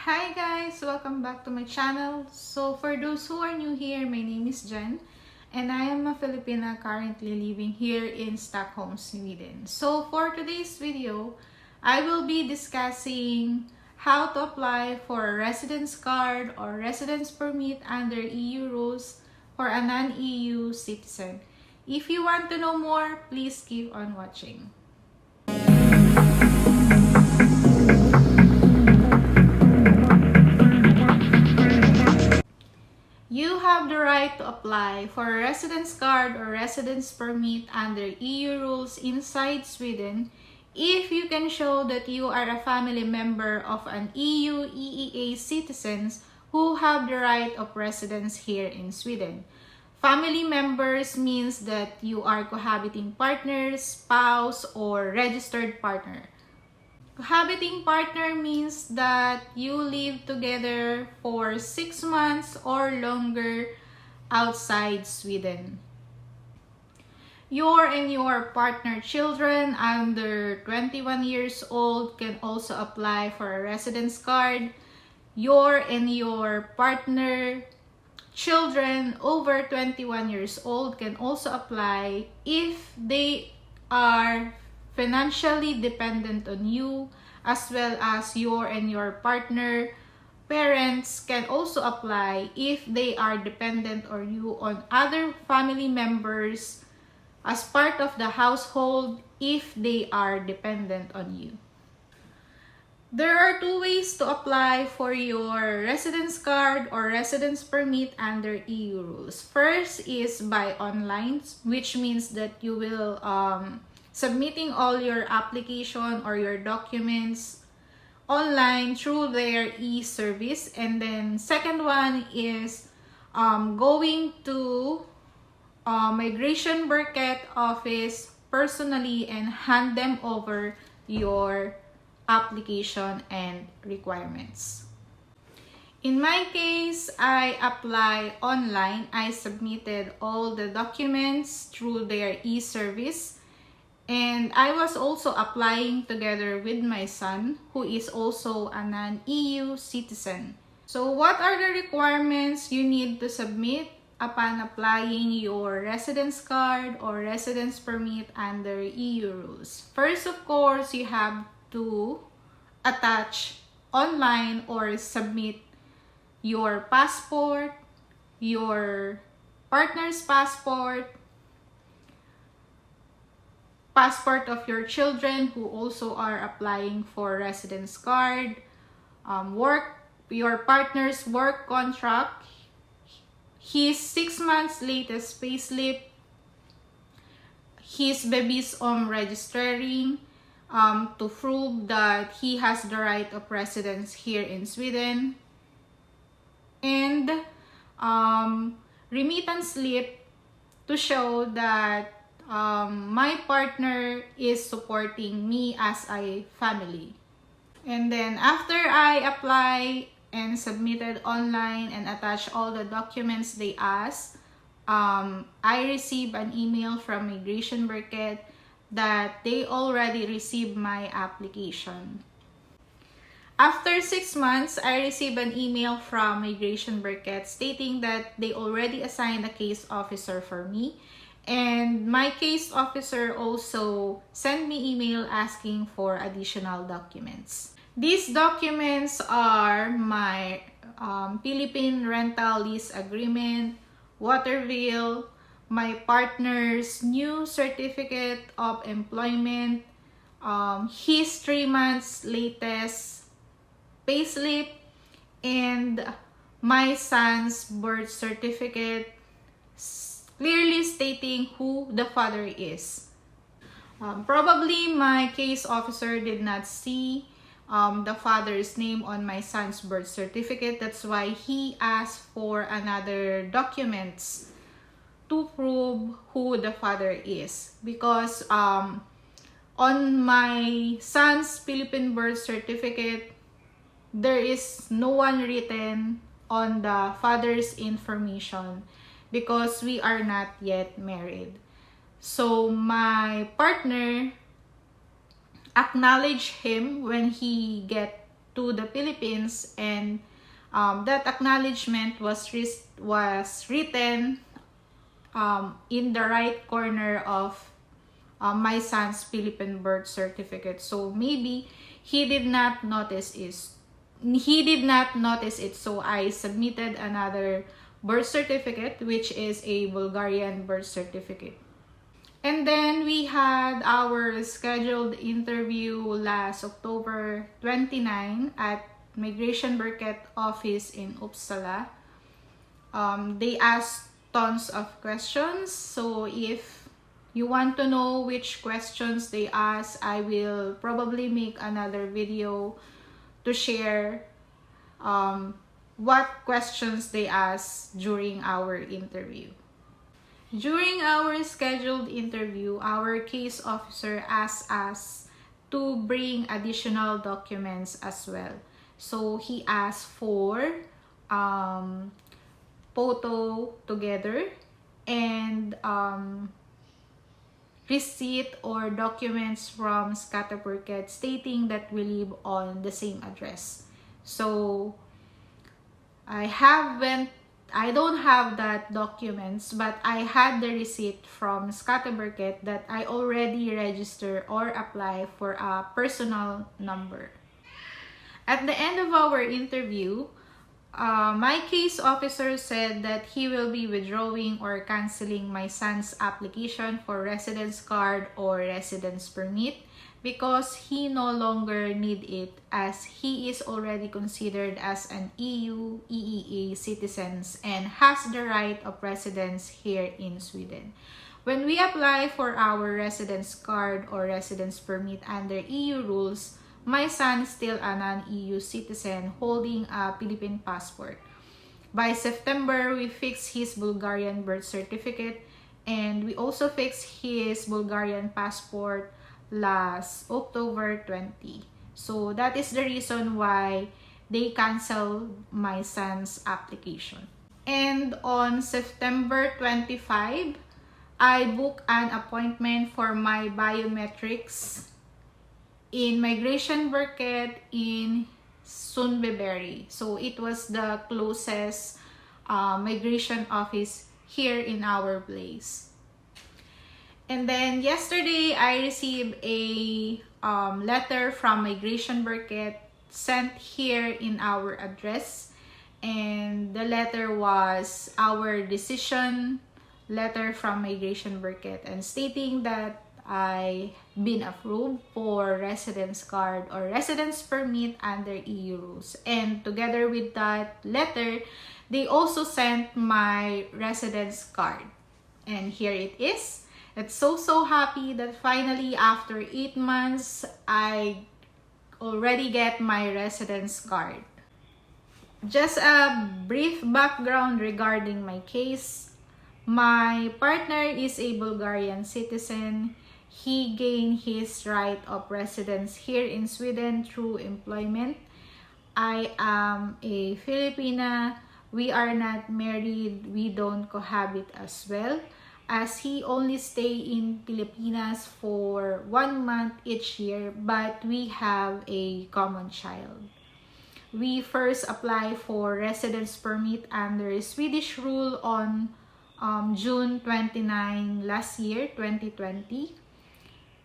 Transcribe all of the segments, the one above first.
Hi guys! Welcome back to my channel. So for those who are new here, my name is Jen and I am a Filipina currently living here in Stockholm, Sweden. So for today's video, I will be discussing how to apply for a residence card or residence permit under EU rules for a non-EU citizen. If you want to know more, please keep on watching. You have the right to apply for a residence card or residence permit under EU rules inside Sweden if you can show that you are a family member of an EU EEA citizens who have the right of residence here in Sweden. Family members means that you are cohabiting partners, spouse, or registered partner. Cohabiting partner means that you live together for 6 months or longer outside Sweden. Your and your partner children under 21 years old can also apply for a residence card. Your and your partner children over 21 years old can also apply if they are financially dependent on you, as well as your and your partner parents can also apply if they are dependent on you on other family members as part of the household if they are dependent on you. There are two ways to apply for your residence card or residence permit under EU rules. First is by online, which means that you will submitting all your application or your documents online through their e-service. And then second one is going to migration bracket office personally and hand them over your application and requirements. In my case, I apply online. I submitted all the documents through their e-service. And I was also applying together with my son, who is also a non-EU citizen. So what are the requirements you need to submit upon applying your residence card or residence permit under EU rules? First, of course, you have to attach online or submit your passport, your partner's passport of your children who also are applying for residence card, your partner's work contract, his 6 months latest payslip, his Bevis registering to prove that he has the right of residence here in Sweden, and remittance slip to show that my partner is supporting me as a family. And then after I apply and submitted online and attach all the documents they asked, I received an email from Migration Bracket that they already received my application. After 6 months, I received an email from Migration Bracket stating that they already assigned a case officer for me. And my case officer also sent me email asking for additional documents. These documents are my Philippine rental lease agreement, water bill, my partner's new certificate of employment, his 3 months latest payslip, and my son's birth certificate, clearly stating who the father is. Probably my case officer did not see the father's name on my son's birth certificate. That's why he asked for another documents to prove who the father is. Because on my son's Philippine birth certificate, there is no one written on the father's information, because we are not yet married. So my partner acknowledged him when he get to the Philippines, and that acknowledgement was written in the right corner of my son's Philippine birth certificate. So maybe he did not notice it, so I submitted another birth certificate, which is a Bulgarian birth certificate. And then we had our scheduled interview last October 29 at Migration Burket office in Uppsala. They asked tons of questions, so if you want to know which questions they asked, I will probably make another video to share what questions they asked during our interview. During our scheduled interview, our case officer asked us to bring additional documents as well. So he asked for photo together and receipt or documents from Scatterburket stating that we live on the same address. So I don't have that documents, but I had the receipt from Scatterburket that I already registered or apply for a personal number. At the end of our interview, my case officer said that he will be withdrawing or canceling my son's application for residence card or residence permit because he no longer need it, as he is already considered as an EU EEA citizen and has the right of residence here in Sweden. When we apply for our residence card or residence permit under EU rules, my son is still a non-EU citizen holding a Philippine passport. By September, we fixed his Bulgarian birth certificate, and we also fixed his Bulgarian passport last October 20. So that is the reason why they canceled my son's application. And on September 25, I booked an appointment for my biometrics in Migration Burket in Sundbyberg. So it was the closest migration office here in our place. And then yesterday, I received a letter from Migration Burket sent here in our address. And the letter was our decision letter from Migration Burket, and stating that I been approved for residence card or residence permit under EU rules. And together with that letter, they also sent my residence card. And here it is. It's so happy that finally after 8 months, I already get my residence card. Just a brief background regarding my case. My partner is a Bulgarian citizen. He gained his right of residence here in Sweden through employment. I am a Filipina. We are not married. We don't cohabit as well, as he only stay in Pilipinas for 1 month each year, but we have a common child. We first applied for residence permit under Swedish rule on June 29 last year, 2020.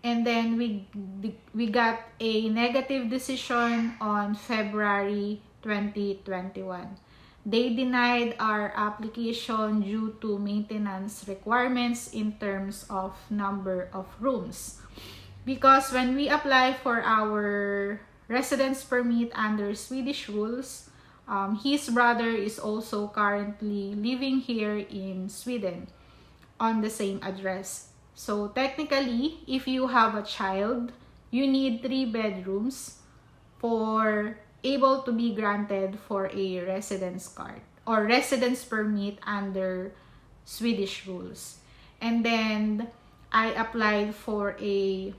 And then we got a negative decision on February 2021. They denied our application due to maintenance requirements in terms of number of rooms. Because when we apply for our residence permit under Swedish rules, his brother is also currently living here in Sweden on the same address. So technically, if you have a child, you need 3 bedrooms for able to be granted for a residence card or residence permit under Swedish rules. And then I applied for a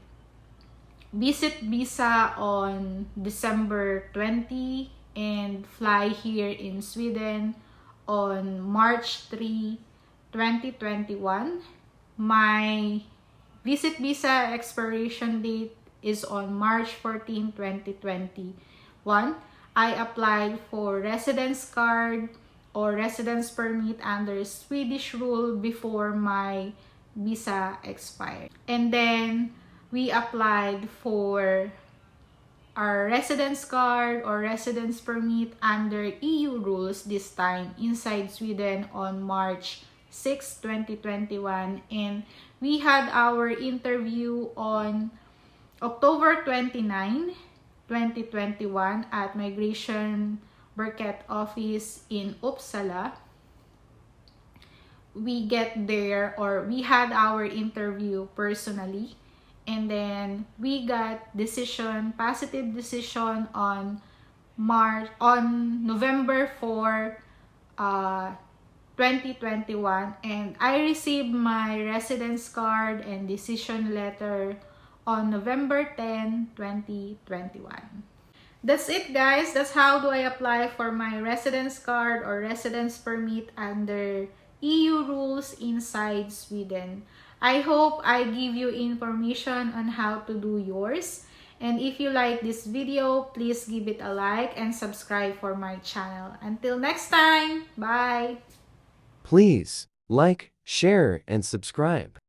visit visa on December 20 and fly here in Sweden on March 3, 2021. My visit visa expiration date is on March 14, 2021. One, I applied for residence card or residence permit under Swedish rule before my visa expired. And then we applied for our residence card or residence permit under EU rules this time inside Sweden on March 6, 2021. And we had our interview on October 29, 2021 at Migration Burkett office in Uppsala. We get there, or we had our interview personally, and then we got positive decision on November 4, 2021, and I received my residence card and decision letter on November 10, 2021. That's it, guys. That's how do I apply for my residence card or residence permit under EU rules inside Sweden. I hope I give you information on how to do yours. And if you like this video, please give it a like and subscribe for my channel. Until next time, bye! Please like, share, and subscribe.